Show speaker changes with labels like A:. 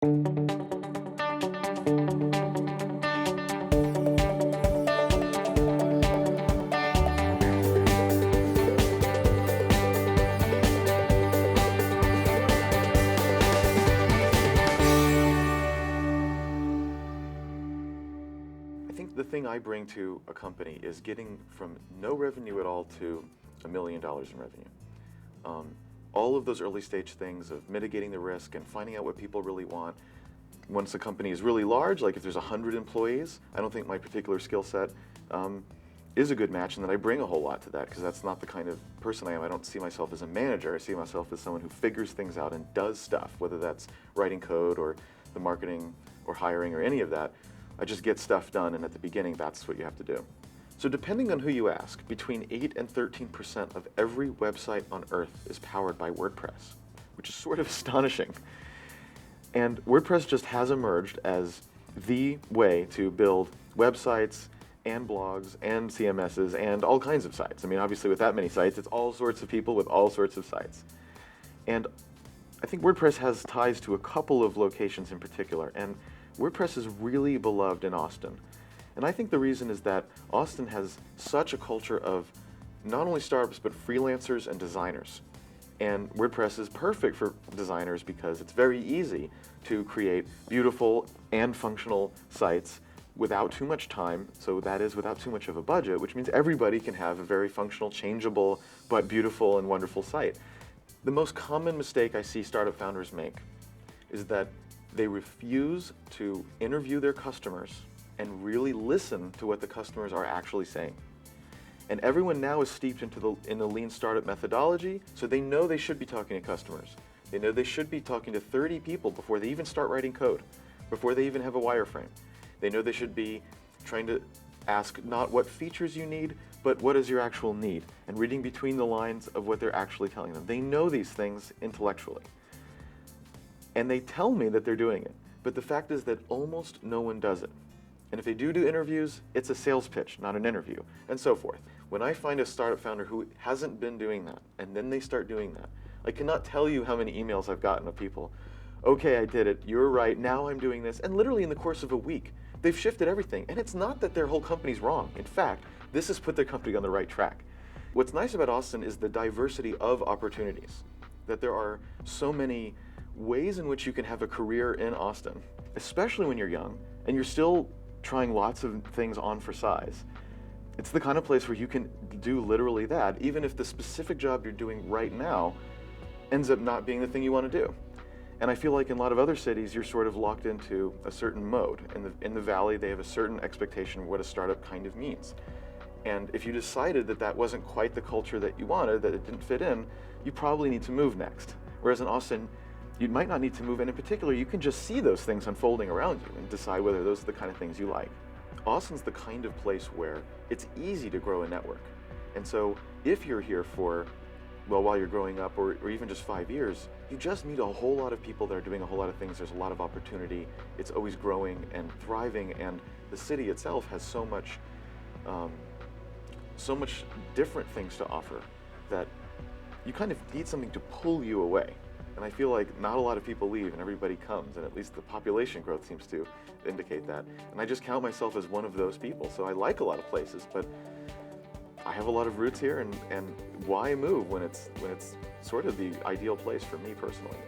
A: I think the thing I bring to a company is getting from no revenue at all to $1 million in revenue. All of those early stage things of mitigating the risk and finding out what people really want. Once a company is really large, like if there's 100 employees, I don't think my particular skill set is a good match, and that I bring a whole lot to that, because that's not the kind of person I am. I don't see myself as a manager. I see myself as someone who figures things out and does stuff, whether that's writing code or the marketing or hiring or any of that. I just get stuff done, and at the beginning, that's what you have to do. So depending on who you ask, between 8 and 13% of every website on earth is powered by WordPress, which is sort of astonishing. And WordPress just has emerged as the way to build websites and blogs and CMSs and all kinds of sites. I mean, obviously with that many sites, it's all sorts of people with all sorts of sites. And I think WordPress has ties to a couple of locations in particular, and WordPress is really beloved in Austin. And I think the reason is that Austin has such a culture of not only startups, but freelancers and designers. And WordPress is perfect for designers because it's very easy to create beautiful and functional sites without too much time, so that is without too much of a budget, which means everybody can have a very functional, changeable, but beautiful and wonderful site. The most common mistake I see startup founders make is that they refuse to interview their customers and really listen to what the customers are actually saying. And everyone now is steeped in the lean startup methodology, so they know they should be talking to customers. They know they should be talking to 30 people before they even start writing code, before they even have a wireframe. They know they should be trying to ask not what features you need, but what is your actual need, and reading between the lines of what they're actually telling them. They know these things intellectually. And they tell me that they're doing it, but the fact is that almost no one does it. And if they do interviews, it's a sales pitch, not an interview, and so forth. When I find a startup founder who hasn't been doing that, and then they start doing that, I cannot tell you how many emails I've gotten of people, okay, I did it, you're right, now I'm doing this, and literally in the course of a week, they've shifted everything. And it's not that their whole company's wrong. In fact, this has put their company on the right track. What's nice about Austin is the diversity of opportunities, that there are so many ways in which you can have a career in Austin, especially when you're young, and you're still trying lots of things on for size. It's the kind of place where you can do literally that, even if the specific job you're doing right now ends up not being the thing you want to do. And I feel like in a lot of other cities, you're sort of locked into a certain mode. In the Valley, they have a certain expectation of what a startup kind of means. And if you decided that that wasn't quite the culture that you wanted, that it didn't fit in, you probably need to move next. Whereas in Austin, you might not need to move, and in particular, you can just see those things unfolding around you and decide whether those are the kind of things you like. Austin's the kind of place where it's easy to grow a network. And so if you're here for, well, while you're growing up, or even just 5 years, you just meet a whole lot of people that are doing a whole lot of things. There's a lot of opportunity. It's always growing and thriving, and the city itself has so much different things to offer that you kind of need something to pull you away. And I feel like not a lot of people leave and everybody comes, and at least the population growth seems to indicate that. And I just count myself as one of those people. So I like a lot of places, but I have a lot of roots here, and why move when it's sort of the ideal place for me personally.